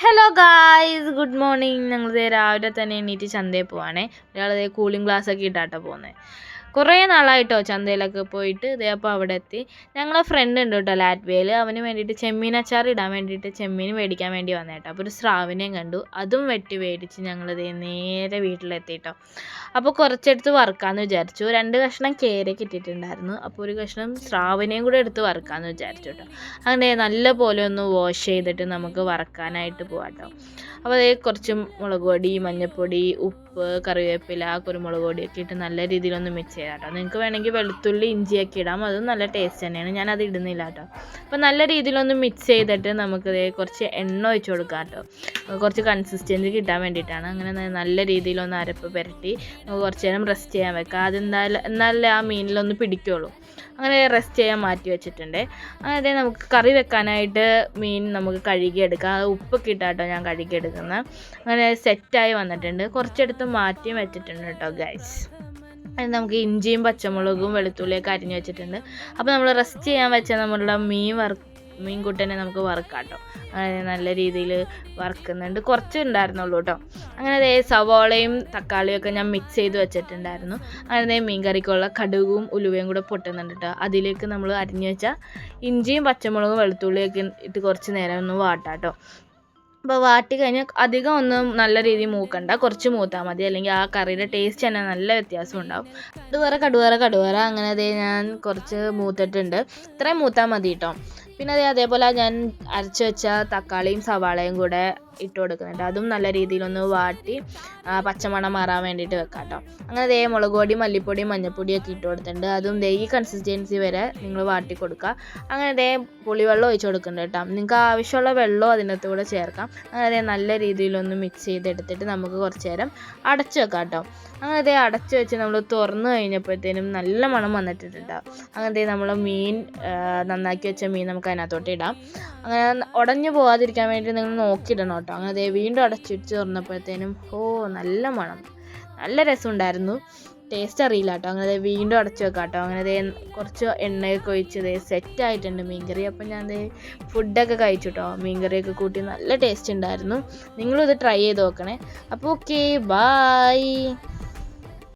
Hello guys, good morning. ഞങ്ങൾ രാവിലെ തന്നെ എണീറ്റ് ചന്തയിൽ പോവാണേ. ഒരാൾ കൂളിംഗ് ഗ്ലാസ് ഒക്കെ ഇട്ടാട്ടോ പോകുന്നത്. കുറേ നാളായിട്ടോ ചന്തയിലൊക്കെ പോയിട്ട്. അപ്പോൾ അവിടെ എത്തി. ഞങ്ങളെ ഫ്രണ്ട് ഉണ്ട് കേട്ടോ ലാറ്റ്വിയയിൽ. അവന് വേണ്ടിയിട്ട് ചെമ്മീൻ അച്ചാർ ഇടാൻ വേണ്ടിയിട്ട് ചെമ്മീൻ മേടിക്കാൻ വേണ്ടി വന്നേട്ടോ. അപ്പോൾ ഒരു സ്രാവിനെയും കണ്ടു, അതും വെട്ടി മേടിച്ച് ഞങ്ങൾ നേരെ വീട്ടിലെത്തിട്ടോ. അപ്പോൾ കുറച്ചെടുത്ത് വറുക്കാമെന്ന് വിചാരിച്ചു. 2 കഷ്ണം കേരയൊക്കെ ഇട്ടിട്ടുണ്ടായിരുന്നു. അപ്പോൾ ഒരു കഷ്ണം സ്രാവിനെയും കൂടെ എടുത്ത് വറുക്കാമെന്ന് വിചാരിച്ചു കേട്ടോ. അങ്ങനെ നല്ല പോലെ ഒന്ന് വാഷ് ചെയ്തിട്ട് നമുക്ക് വറക്കാനായിട്ട് പോകാം കേട്ടോ. അപ്പോൾ അതേ കുറച്ച് മുളക് പൊടി, മഞ്ഞൾപ്പൊടി, ഉപ്പ്, കറിവേപ്പില, കുരുമുളക് പൊടിയൊക്കെ ഇട്ട് നല്ല രീതിയിലൊന്ന് മിക്സ് ചെയ്യാം കേട്ടോ. നിങ്ങൾക്ക് വേണമെങ്കിൽ വെളുത്തുള്ളി, ഇഞ്ചിയൊക്കെ ഇടാം, അതും നല്ല ടേസ്റ്റ് തന്നെയാണ്. ഞാനത് ഇടുന്നില്ല കേട്ടോ. അപ്പോൾ നല്ല രീതിയിലൊന്ന് മിക്സ് ചെയ്തിട്ട് നമുക്ക് കുറച്ച് എണ്ണ ഒഴിച്ച് കൊടുക്കാം കേട്ടോ. കുറച്ച് കൺസിസ്റ്റൻസി കിട്ടാൻ വേണ്ടിയിട്ടാണ്. അങ്ങനെ നല്ല രീതിയിലൊന്ന് അരപ്പ് പുരട്ടി നമുക്ക് കുറച്ച് നേരം റെസ്റ്റ് ചെയ്യാൻ വെക്കാം. എന്നാലേ ആ മീനിലൊന്ന് പിടിക്കുകയുള്ളൂ. അങ്ങനെ റെസ്റ്റ് ചെയ്യാൻ മാറ്റി വെച്ചിട്ടുണ്ട്. അങ്ങനെ നമുക്ക് കറി വെക്കാനായിട്ട് മീൻ നമുക്ക് കഴുകിയെടുക്കാം. ഉപ്പൊക്കെ ഇട്ടാട്ടോ ഞാൻ കഴുകിയെടുക്കുന്നത്. അങ്ങനെ സെറ്റായി വന്നിട്ടുണ്ട്. കുറച്ചെടുത്ത് മാറ്റിയും വെച്ചിട്ടുണ്ട് കേട്ടോ ഗൈസ്. നമുക്ക് ഇഞ്ചിയും പച്ചമുളകും വെളുത്തുള്ളിയൊക്കെ അരിഞ്ഞ് വെച്ചിട്ടുണ്ട്. അപ്പോൾ നമ്മൾ റെസ്റ്റ് ചെയ്യാൻ വെച്ച നമ്മളുടെ മീൻ കൂട്ടനെ നമുക്ക് വറുക്കാം കേട്ടോ. അങ്ങനെ നല്ല രീതിയിൽ വറുക്കുന്നുണ്ട്. കുറച്ച് ഉണ്ടായിരുന്നുള്ളൂ കേട്ടോ. അങ്ങനെ സവാളയും തക്കാളിയും ഒക്കെ ഞാൻ മിക്സ് ചെയ്ത് വെച്ചിട്ടുണ്ടായിരുന്നു. അങ്ങനെ മീൻ കറിക്കുള്ള കടുകും ഉലുവയും കൂടെ പൊട്ടുന്നുണ്ട് കേട്ടോ. അതിലേക്ക് നമ്മൾ അരിഞ്ഞ് വെച്ചാൽ ഇഞ്ചിയും പച്ചമുളകും വെളുത്തുള്ളിയൊക്കെ ഇട്ട് കുറച്ച് നേരം ഒന്ന് വാട്ടാം കേട്ടോ. അപ്പോൾ വാട്ടി കഴിഞ്ഞാൽ അധികം ഒന്നും നല്ല രീതിയിൽ മൂക്കണ്ട, കുറച്ച് മൂത്താൽ മതി. അല്ലെങ്കിൽ ആ കറിയുടെ ടേസ്റ്റ് തന്നെ നല്ല വ്യത്യാസം ഉണ്ടാവും. കടുവറ അങ്ങനെ ഞാൻ കുറച്ച് മൂത്തിട്ടുണ്ട്. ഇത്രയും മൂത്താൽ മതി കേട്ടോ. പിന്നെ അതേപോലെ ഞാൻ അരച്ച് വെച്ച തക്കാളിയും സവാളയും കൂടെ ഇട്ട് കൊടുക്കുന്നുണ്ട്. അതും നല്ല രീതിയിലൊന്ന് വാട്ടി പച്ചമണം മാറാൻ വേണ്ടിയിട്ട് വെക്കാം കേട്ടോ. അങ്ങനെ മുളക് പൊടി, മല്ലിപ്പൊടി, മഞ്ഞൾപ്പൊടിയൊക്കെ ഇട്ട് കൊടുത്തിട്ടുണ്ട്. അതും ഈ കൺസിസ്റ്റൻസി വരെ നിങ്ങൾ വാട്ടി കൊടുക്കുക. അങ്ങനെ പുളിവെള്ളം ഒഴിച്ച് കൊടുക്കുന്നുണ്ട് കേട്ടോ. നിങ്ങൾക്ക് ആവശ്യമുള്ള വെള്ളം അതിനകത്ത് കൂടെ ചേർക്കാം. അങ്ങനെ നല്ല രീതിയിലൊന്ന് മിക്സ് ചെയ്തെടുത്തിട്ട് നമുക്ക് കുറച്ച് നേരം അടച്ച് വെക്കാം കേട്ടോ. അങ്ങനെ അടച്ച് വെച്ച് നമ്മൾ തുറന്നു കഴിഞ്ഞപ്പോഴത്തേനും നല്ല മണം വന്നിട്ടുണ്ടാവും. അങ്ങനെ നമ്മൾ മീൻ നന്നാക്കി വെച്ച മീൻ നമുക്ക് അതിനകത്തോട്ട് ഇടാം. അങ്ങനെ ഉടഞ്ഞു പോകാതിരിക്കാൻ വേണ്ടി നിങ്ങൾ നോക്കിയിടണം കേട്ടോ. അങ്ങനെ വീണ്ടും അടച്ചിട്ട് തുറന്നപ്പോഴത്തേനും നല്ല മണം, നല്ല രസമുണ്ടായിരുന്നു. ടേസ്റ്റ് അറിയില്ല കേട്ടോ. അങ്ങനെ വീണ്ടും അടച്ചു വെക്കാം കേട്ടോ. അങ്ങനെ കുറച്ച് എണ്ണയൊക്കെ ഒഴിച്ച് സെറ്റായിട്ടുണ്ട് മീൻകറി. അപ്പം ഞാൻ ഫുഡൊക്കെ കഴിച്ചു കേട്ടോ. മീൻകറിയൊക്കെ കൂട്ടി നല്ല ടേസ്റ്റ് ഉണ്ടായിരുന്നു. നിങ്ങളും ഇത് ട്രൈ ചെയ്ത് നോക്കണേ. അപ്പോൾ ഓക്കെ, ബായ്.